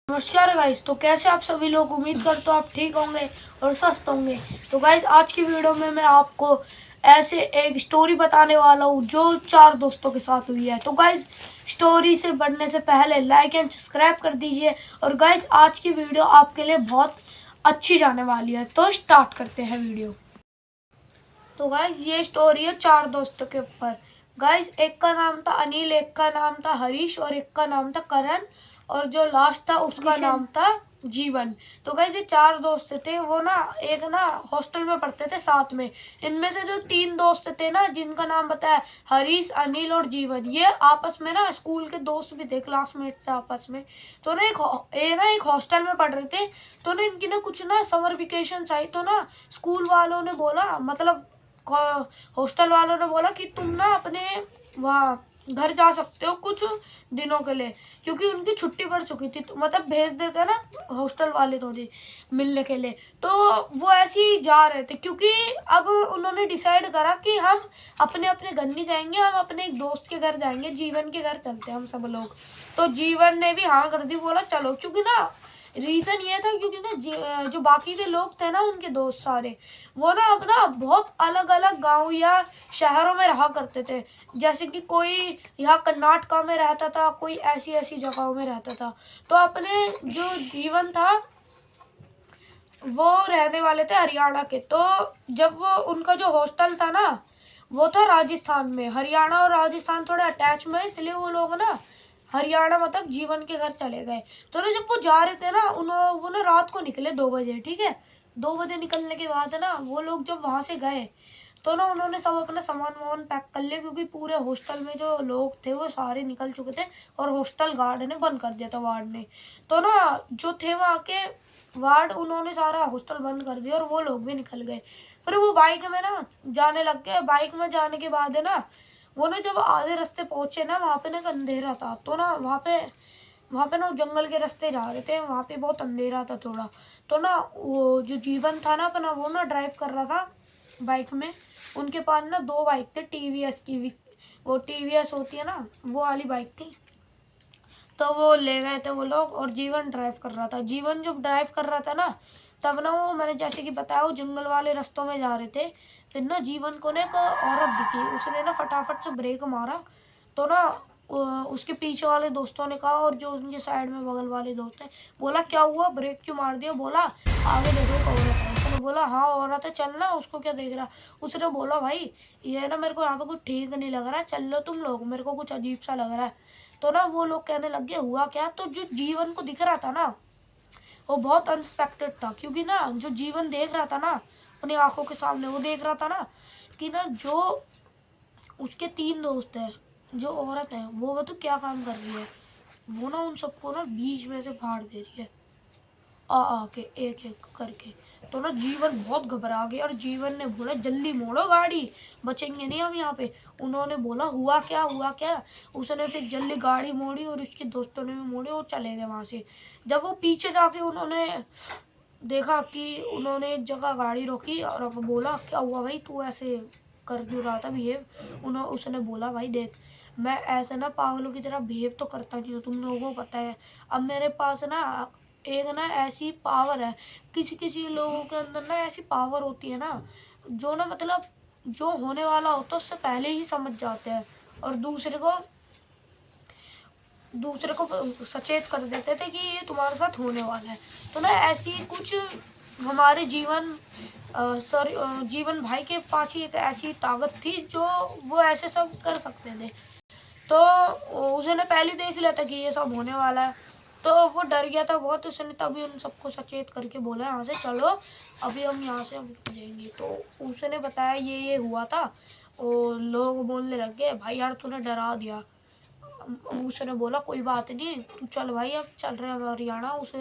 नमस्कार गाइस। तो कैसे आप सभी लोग, उम्मीद करते हो आप ठीक होंगे और स्वस्थ होंगे। तो गाइस आज की वीडियो में मैं आपको ऐसे एक स्टोरी बताने वाला हूँ जो 4 दोस्तों के साथ हुई है। तो गाइस स्टोरी से बढ़ने से पहले लाइक एंड सब्सक्राइब कर दीजिए। और गाइस आज की वीडियो आपके लिए बहुत अच्छी जाने वाली है। तो स्टार्ट करते हैं वीडियो। तो गाइस ये स्टोरी है 4 दोस्तों के ऊपर। गाइस एक का नाम था अनिल, एक का नाम था हरीश और एक का नाम था करण और जो लास्ट था उसका नाम था जीवन। तो गाइस ये 4 दोस्त थे। वो ना एक ना हॉस्टल में पढ़ते थे साथ में। इनमें से जो 3 दोस्त थे ना, जिनका नाम बताया हरीश, अनिल और जीवन, ये आपस में ना स्कूल के दोस्त भी थे, क्लासमेट थे आपस में। तो ना एक हॉस्टल में पढ़ रहे थे। तो ना इनकी ना कुछ ना समर वेकेशन आई। तो ना स्कूल वालों ने बोला, मतलब हॉस्टल वालों ने बोला कि तुम ना अपने वहाँ घर जा सकते हो कुछ दिनों के लिए, क्योंकि उनकी छुट्टी पड़ चुकी थी। तो मतलब भेज देते ना हॉस्टल वाले थोड़ी मिलने के लिए। तो वो ऐसे ही जा रहे थे, क्योंकि अब उन्होंने डिसाइड करा कि हम अपने अपने घर नहीं जाएंगे, हम अपने एक दोस्त के घर जाएंगे, जीवन के घर चलते हैं हम सब लोग। तो जीवन ने भी हाँ कर दी, बोला चलो। क्योंकि ना रीज़न ये था, क्योंकि ना जो बाकी के लोग थे ना, उनके दोस्त सारे, वो ना अपना बहुत अलग अलग गांव या शहरों में रहा करते थे। जैसे कि कोई यहाँ कर्नाटका में रहता था, कोई ऐसी ऐसी जगहों में रहता था। तो अपने जो जीवन था वो रहने वाले थे हरियाणा के। तो जब वो उनका जो हॉस्टल था ना वो था राजस्थान में। हरियाणा और राजस्थान थोड़े अटैच में है, इसलिए वो लोग ना हरियाणा मतलब जीवन के घर चले गए। तो ना जब वो जा रहे थे ना, वो ना रात को निकले 2 बजे, ठीक है। 2 बजे निकलने के बाद ना वो लोग जब वहाँ से गए तो ना उन्होंने सब अपना सामान वामान पैक कर लिया, क्योंकि पूरे हॉस्टल में जो लोग थे वो सारे निकल चुके थे और हॉस्टल गार्ड ने बंद कर दिया था, वार्ड ने। तो ना जो थे वहाँ के वार्ड, उन्होंने सारा हॉस्टल बंद कर दिया और वो लोग भी निकल गए। फिर वो बाइक में ना जाने लग गए। बाइक में जाने के बाद है ना, वो ना जब आधे रास्ते पहुंचे ना, वहाँ पे ना एक अंधेरा था। तो ना वहाँ पे ना जंगल के रास्ते जा रहे थे, वहाँ पे बहुत अंधेरा था थोड़ा। तो ना वो जो जीवन था ना अपना, वो ना ड्राइव कर रहा था बाइक में। उनके पास ना 2 बाइक थे, टीवीएस की वो टीवीएस होती है ना, वो वाली बाइक थी। तो वो ले गए थे वो लोग और जीवन ड्राइव कर रहा था। जीवन जब ड्राइव कर रहा था ना, तब ना वो, मैंने जैसे कि बताया, वो जंगल वाले रास्तों में जा रहे थे। फिर ना जीवन को ना एक औरत दिखी, उसने ना फटाफट से ब्रेक मारा। तो ना उसके पीछे वाले दोस्तों ने कहा, और जो उनके साइड में बगल वाले दोस्त हैं, बोला क्या हुआ, ब्रेक क्यों मार दिया। बोला आगे देखो एक औरत है। उसने बोला हाँ औरत है, चलना, उसको क्या देख रहा। उसने बोला भाई ये ना मेरे को यहाँ पे कुछ ठीक नहीं लग रहा है, चल लो तुम लोग, मेरे को कुछ अजीब सा लग रहा है। तो ना वो लोग कहने लग गए हुआ क्या। तो जो जीवन को दिख रहा था ना वो बहुत अनएक्सपेक्टेड था, क्योंकि ना जो जीवन देख रहा था ना अपनी आंखों के सामने, वो देख रहा था ना कि ना जो उसके 3 दोस्त हैं, जो औरत है वो तो क्या काम कर रही है, वो ना उन सबको ना बीच में से फाड़ दे रही है, आके एक एक करके। तो ना जीवन बहुत घबरा गया और जीवन ने बोला जल्दी मोड़ो गाड़ी, बचेंगे नहीं हम यहाँ पे। उन्होंने बोला हुआ क्या, हुआ क्या। उसने फिर जल्दी गाड़ी मोड़ी और उसके दोस्तों ने भी मोड़ी और चले गए वहाँ से। जब वो पीछे जाके उन्होंने देखा कि उन्होंने एक जगह गाड़ी रोकी और अब बोला क्या हुआ भाई, तू ऐसे कर क्यों रहा था बिहेव। उसने बोला भाई देख, मैं ऐसे ना पागलों की तरह बिहेव तो करता नहीं हूँ, तुम लोगों को पता है। अब मेरे पास ना एक ना ऐसी पावर है, किसी किसी लोगों के अंदर ना ऐसी पावर होती है ना, जो ना मतलब जो होने वाला होता है उससे पहले ही समझ जाते हैं और दूसरे को सचेत कर देते थे कि ये तुम्हारे साथ होने वाला है। तो ना ऐसी कुछ हमारे जीवन भाई के पास ही एक ऐसी ताकत थी जो वो ऐसे सब कर सकते थे। तो उसने पहले देख लिया था कि ये सब होने वाला है, तो वो डर गया था बहुत। उसने तभी उन सबको सचेत करके बोला यहाँ से चलो, अभी हम यहाँ से हम जाएंगे। तो उसने बताया ये हुआ था और लोग बोलने लग गए भाई यार तूने डरा दिया। उसने बोला कोई बात नहीं, तू चल भाई, अब चल रहे हैं हरियाणा, उस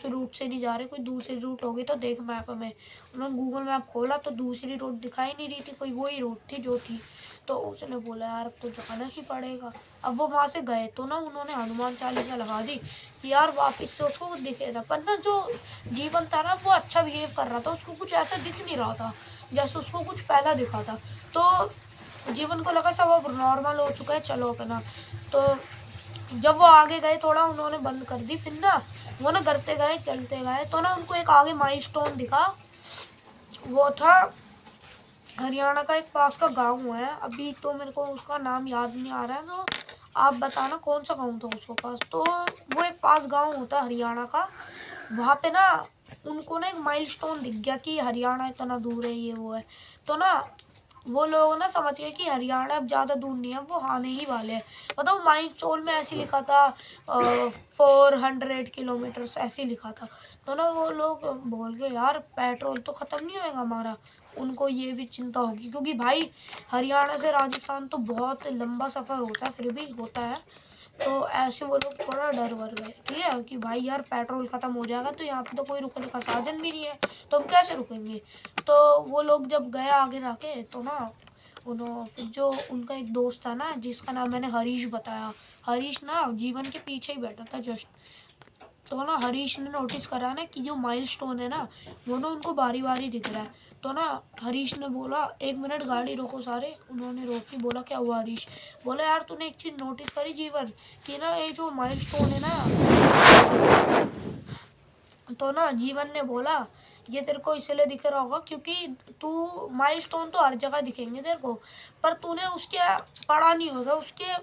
रूट से नहीं जा रहे, कोई दूसरी रूट होगी तो देख मैप में। उन्होंने गूगल मैप खोला तो दूसरी रूट दिखाई नहीं रही थी, कोई वही रूट थी जो थी। तो उसने बोला यार अब तो जाना ही पड़ेगा। अब वो वहाँ से गए तो ना उन्होंने हनुमान चालीसा लगा दी कि यार वापस से उसको दिखे ना। पर ना जो जीवन था ना वो अच्छा बिहेव कर रहा था, उसको कुछ ऐसा दिख नहीं रहा था जैसे उसको कुछ पहला दिखा था। तो जीवन को लगा सब अब नॉर्मल हो चुका है, चलो अपना। तो जब वो आगे गए थोड़ा उन्होंने बंद कर दी, फिर ना वो ना करते गए चलते गए, तो ना उनको एक आगे माइलस्टोन दिखा। वो था हरियाणा का एक पास का गांव है, अभी तो मेरे को उसका नाम याद नहीं आ रहा है, तो आप बताना कौन सा गांव था उसके पास। तो वो एक पास गांव होता है हरियाणा का, वहाँ पे ना उनको ना एक माइलस्टोन दिख गया कि हरियाणा इतना दूर है, ये वो है। तो ना वो लोग ना समझ गए कि हरियाणा अब ज़्यादा दूर नहीं है, वो आने ही वाले हैं। मतलब माइलस्टोन में ऐसे लिखा था 400 किलोमीटर्स ऐसे लिखा था। तो ना वो लोग बोल के यार पेट्रोल तो ख़त्म नहीं होएगा हमारा। उनको ये भी चिंता होगी, क्योंकि भाई हरियाणा से राजस्थान तो बहुत लंबा सफ़र होता है, फिर भी होता है। तो ऐसे वो लोग थोड़ा डर वर गए, ठीक है, कि भाई यार पेट्रोल ख़त्म हो जाएगा तो यहाँ पे तो कोई रुकने का साधन भी नहीं है, तो हम कैसे रुकेंगे। तो वो लोग जब गए आगे जाके, तो ना उन्होंने फिर जो उनका एक दोस्त था ना, जिसका नाम मैंने हरीश बताया, हरीश ना जीवन के पीछे ही बैठा था जस्ट। तो ना हरीश ने नोटिस करा ना कि जो माइलस्टोन है ना, वो ना उनको बारी बारी दिख रहा है। तो ना हरीश ने बोला 1 मिनट गाड़ी रोको सारे। उन्होंने रोकी, बोला क्या हुआ हरीश। बोला यार तूने एक चीज़ नोटिस करी जीवन, कि ना ये जो माइलस्टोन है ना। तो ना जीवन ने बोला ये तेरे को इसलिए दिख रहा होगा क्योंकि तू माइलस्टोन तो हर जगह दिखेंगे तेरे को, पर तूने उसके पढ़ा नहीं होगा उसके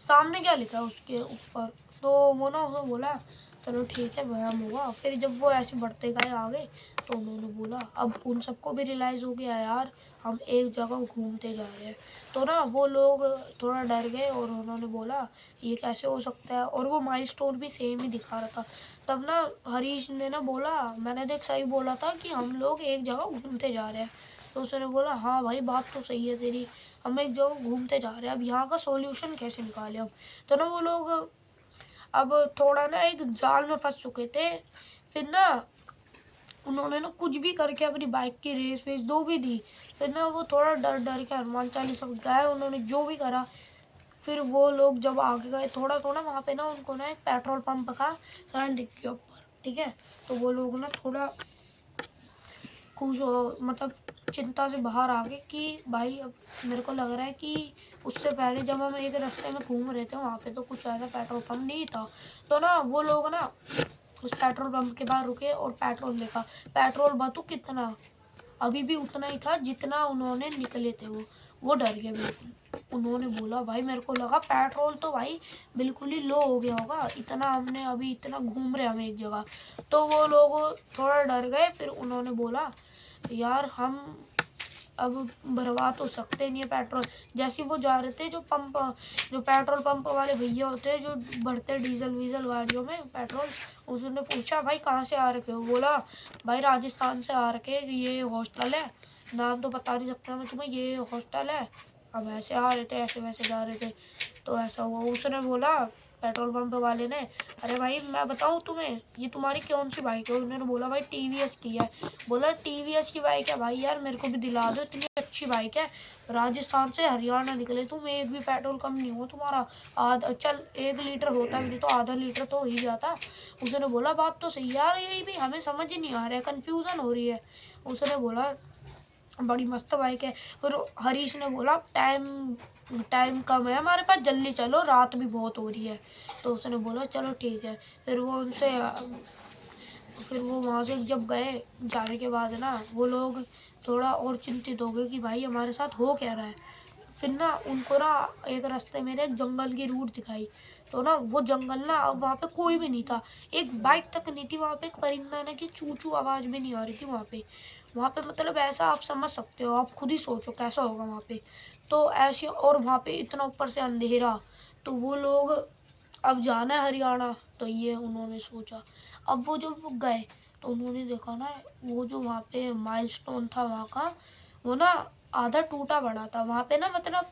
सामने क्या लिखा है उसके ऊपर। तो वो ना उसने बोला चलो ठीक है व्यायाम होगा। फिर जब वो ऐसे बढ़ते गए आगे, तो उन्होंने बोला अब उन सबको भी रियलाइज़ हो गया यार हम एक जगह घूमते जा रहे हैं। तो ना वो लोग थोड़ा डर गए और उन्होंने बोला ये कैसे हो सकता है, और वो माइलस्टोन भी सेम ही दिखा रहा था। तब ना हरीश ने ना बोला मैंने देख सही बोला था कि हम लोग एक जगह घूमते जा रहे हैं। तो उसने बोला हाँ भाई बात तो सही है तेरी, हम एक जगह घूमते जा रहे हैं, अब यहाँ का सॉल्यूशन कैसे निकाले हम। तो ना वो लोग अब थोड़ा ना एक जाल में फंस चुके थे। फिर ना उन्होंने ना कुछ भी करके अपनी बाइक की रेस वेस जो भी दी। फिर ना वो थोड़ा डर डर के हनुमान चालीसा गाए, उन्होंने जो भी करा। फिर वो लोग जब आगे गए थोड़ा थोड़ा, वहाँ पे ना उनको ना एक पेट्रोल पंप का साइन दिख गया ऊपर, ठीक है। तो वो लोग ना थोड़ा खुश हो, मतलब चिंता से बाहर आ गए कि भाई अब मेरे को लग रहा है कि उससे पहले जब हम एक रास्ते में घूम रहे थे वहाँ पे तो कुछ ऐसा पेट्रोल पंप नहीं था। तो ना वो लोग ना उस पेट्रोल पंप के बाहर रुके और पेट्रोल देखा। पेट्रोल बतू कितना, अभी भी उतना ही था जितना उन्होंने निकले थे। वो डर गए बिल्कुल। उन्होंने बोला भाई मेरे को लगा पेट्रोल तो भाई बिल्कुल ही लो हो गया होगा, इतना हमने अभी इतना घूम रहे हम एक जगह। तो वो लोग थोड़ा डर गए। फिर उन्होंने बोला यार हम अब भरवा तो सकते नहीं है पेट्रोल। जैसे वो जा रहे थे जो पेट्रोल पंप वाले भैया होते हैं जो भरते डीजल वीजल गाड़ियों में पेट्रोल, उसने पूछा भाई कहाँ से आ रखे हो। बोला भाई राजस्थान से आ रखे, ये हॉस्टल है, नाम तो बता नहीं सकता मैं तुम्हें, ये हॉस्टल है। अब ऐसे आ रहे थे ऐसे वैसे जा रहे थे, तो ऐसा हुआ। उसने बोला पेट्रोल पंप वाले ने अरे भाई मैं बताऊँ तुम्हें ये तुम्हारी कौन सी बाइक है। उन्होंने बोला भाई टीवीएस की है। बोला टीवीएस की बाइक है भाई, यार मेरे को भी दिला दो, इतनी अच्छी बाइक है, राजस्थान से हरियाणा निकले तुम, एक भी पेट्रोल कम नहीं हो तुम्हारा। आधा चल 1 लीटर होता भी नहीं तो आधा लीटर तो हो ही जाता। उसने बोला बात तो सही यार, यही भी हमें समझ ही नहीं आ रहा है, कन्फ्यूज़न हो रही है। उसने बोला बड़ी मस्त बाइक है। फिर हरीश ने बोला टाइम टाइम कम है हमारे पास, जल्दी चलो रात भी बहुत हो रही है। तो उसने बोला चलो ठीक है। फिर वो वहाँ से जब गए, जाने के बाद ना वो लोग थोड़ा और चिंतित हो गए कि भाई हमारे साथ हो क्या रहा है। फिर ना उनको ना एक रास्ते में एक जंगल की रूट दिखाई। तो ना वो जंगल ना अब वहाँ पे कोई भी नहीं था, एक बाइक तक नहीं थी वहाँ पे, एक परिंदा ना की चू चू आवाज़ भी नहीं आ रही थी वहाँ पे। वहाँ पे मतलब ऐसा आप समझ सकते हो, आप खुद ही सोचो कैसा होगा वहाँ पे। तो ऐसे, और वहाँ पे इतना ऊपर से अंधेरा। तो वो लोग अब जाना है हरियाणा, तो ये उन्होंने सोचा। अब वो जब वो गए तो उन्होंने देखा ना वो जो वहाँ पे माइलस्टोन था वहाँ का, वो ना आधा टूटा पड़ा था वहाँ पे ना, मतलब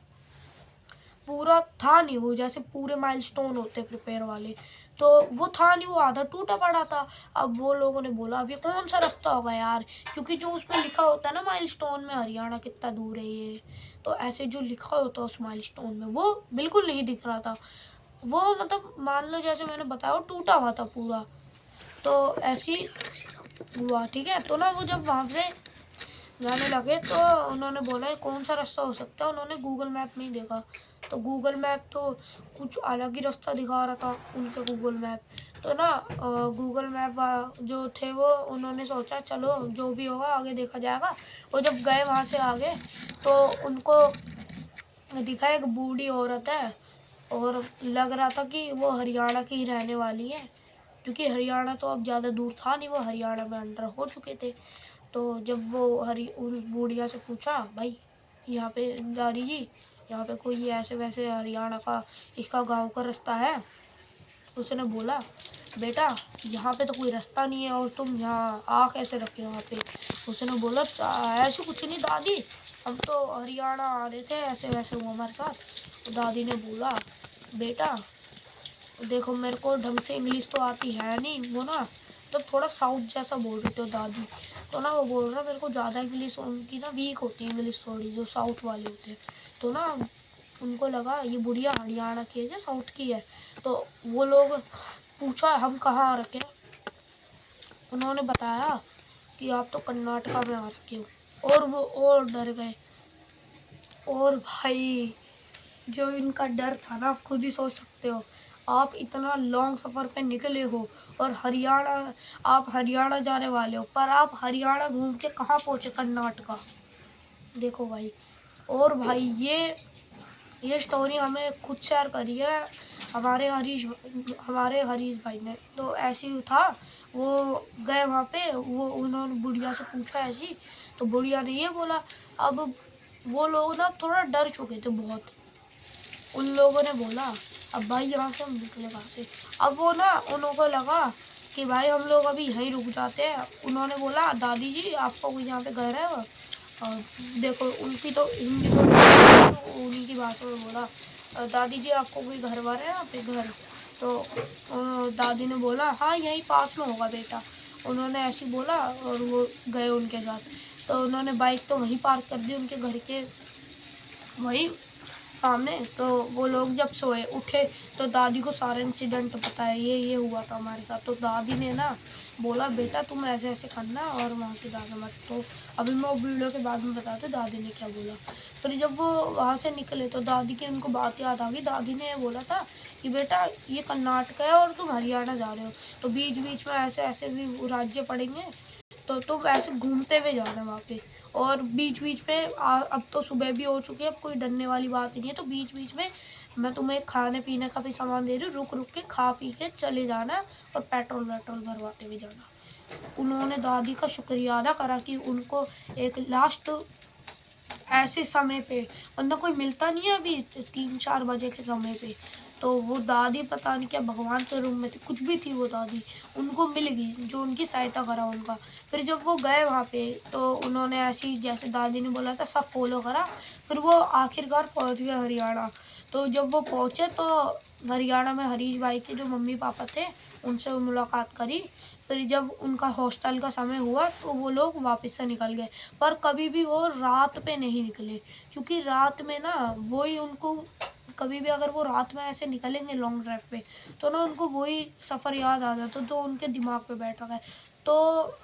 पूरा था नहीं वो, जैसे पूरे माइलस्टोन होते प्रिपेयर वाले, तो वो था नहीं, वो आधा टूटा पड़ा था। अब वो लोगों ने बोला अब ये कौन सा रास्ता होगा यार, क्योंकि जो उसमें लिखा होता है ना माइलस्टोन में हरियाणा कितना दूर है ये, तो ऐसे जो लिखा होता है उस माइलस्टोन में वो बिल्कुल नहीं दिख रहा था। वो मतलब मान लो जैसे मैंने बताया वो टूटा हुआ था पूरा। तो ऐसी हुआ, ठीक है। तो ना वो जब वहाँ से जाने लगे तो उन्होंने बोला कौन सा रास्ता हो सकता है, उन्होंने गूगल मैप में ही देखा। तो गूगल मैप तो कुछ अलग ही रास्ता दिखा रहा था उनके गूगल मैप। तो ना गूगल मैप जो थे वो उन्होंने सोचा चलो जो भी होगा आगे देखा जाएगा। वो जब गए वहाँ से आगे तो उनको दिखा एक बूढ़ी औरत है और लग रहा था कि वो हरियाणा की ही रहने वाली है, क्योंकि हरियाणा तो अब ज़्यादा दूर था नहीं, वो हरियाणा में अंडर हो चुके थे। तो जब वो उस बुढ़िया से पूछा, भाई यहाँ पे दादी जी यहाँ पे कोई ऐसे वैसे हरियाणा का इसका गांव का रास्ता है? उसने बोला बेटा यहाँ पे तो कोई रास्ता नहीं है और तुम यहाँ आ कैसे रखे हो यहाँ पे? उसने बोला ऐसे कुछ नहीं दादी, हम तो हरियाणा आ रहे थे, ऐसे वैसे हुआ हमारे साथ। तो दादी ने बोला बेटा देखो मेरे को ढंग से इंग्लिश तो आती है नहीं, वो ना तो थोड़ा साउथ जैसा बोल रही थी दादी। तो ना वो बोल रहा मेरे को ज़्यादा इंग्लिश उनकी ना वीक होती है इंग्लिश थोड़ी, जो साउथ वाले होते हैं। तो ना उनको लगा ये बुढ़िया हरियाणा की है या साउथ की है। तो वो लोग पूछा हम कहाँ आ रखे? उन्होंने बताया कि आप तो कर्नाटका में आ रखे हो। और वो और डर गए। और भाई जो इनका डर था ना आप खुद ही सोच सकते हो। आप इतना लॉन्ग सफ़र पे निकले हो और आप हरियाणा जाने वाले हो, पर आप हरियाणा घूम के कहाँ पहुँचे? कर्नाटका। देखो भाई। और भाई ये स्टोरी हमें खुद शेयर करी है हमारे हरीश भाई ने। तो ऐसे ही था, वो गए वहाँ पे, वो उन्होंने बुढ़िया से पूछा ऐसी। तो बुढ़िया ने ये बोला। अब वो लोग ना थोड़ा डर चुके थे बहुत। उन लोगों ने बोला अब भाई यहाँ से हम निकले कहाँ से? अब वो ना उन को लगा कि भाई हम लोग अभी यहीं रुक जाते हैं। उन्होंने बोला दादी जी आपका कोई यहाँ पे घर है? और देखो उनकी तो हिंदी तो उन्हीं की बातों में बोला दादी जी आपको कोई घर वार है यहाँ पे घर? तो दादी ने बोला हाँ यहीं पास में होगा बेटा। उन्होंने ऐसे बोला और वो गए उनके साथ। तो उन्होंने बाइक तो वहीं पार्क कर दी उनके घर के वहीं सामने। तो वो लोग जब सोए उठे तो दादी को सारा इंसिडेंट बताया, ये हुआ था हमारे साथ। तो दादी ने ना बोला बेटा तुम ऐसे ऐसे करना और वहाँ से जाना मत। तो अभी मैं वो वीडियो के बाद में बताते दादी ने क्या बोला। फिर जब वो वहाँ से निकले तो दादी की उनको बात याद आ गई। दादी ने बोला था कि बेटा ये कर्नाटक है और तुम हरियाणा जा रहे हो, तो बीच बीच में ऐसे ऐसे भी राज्य पड़ेंगे, तो तुम ऐसे घूमते हुए जाना वहाँ पे। और बीच बीच में अब तो सुबह भी हो चुकी है, अब कोई डरने वाली बात नहीं है। तो बीच बीच में मैं तुम्हें खाने पीने का भी सामान दे रही हूँ, रुक रुक के खा पी के चले जाना और पेट्रोल वेट्रोल भरवाते हुए जाना। उन्होंने दादी का शुक्रिया अदा करा कि उनको एक लास्ट ऐसे समय पे, वरना कोई मिलता नहीं है अभी 3-4 बजे के समय पे। तो वो दादी पता नहीं क्या भगवान के रूम में थी, कुछ भी थी वो दादी, उनको मिल गई जो उनकी सहायता करा उनका। फिर जब वो गए वहाँ पे तो उन्होंने ऐसी जैसे दादी ने बोला था सब फॉलो करा। फिर वो आखिरकार पहुँच गए हरियाणा। तो जब वो पहुँचे तो हरियाणा में हरीश भाई के जो मम्मी पापा थे उनसे मुलाकात करी। फिर जब उनका हॉस्टल का समय हुआ तो वो लोग वापस से निकल गए, पर कभी भी वो रात पे नहीं निकले, क्योंकि रात में ना वही उनको कभी भी अगर वो रात में ऐसे निकलेंगे लॉन्ग ड्राइव पे तो ना उनको वही सफ़र याद आ जाता, तो उनके दिमाग पे बैठ रहा है। तो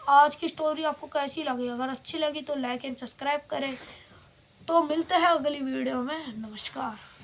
आज की स्टोरी आपको कैसी लगी? अगर अच्छी लगी तो लाइक एंड सब्सक्राइब करें। तो मिलते हैं अगली वीडियो में। नमस्कार।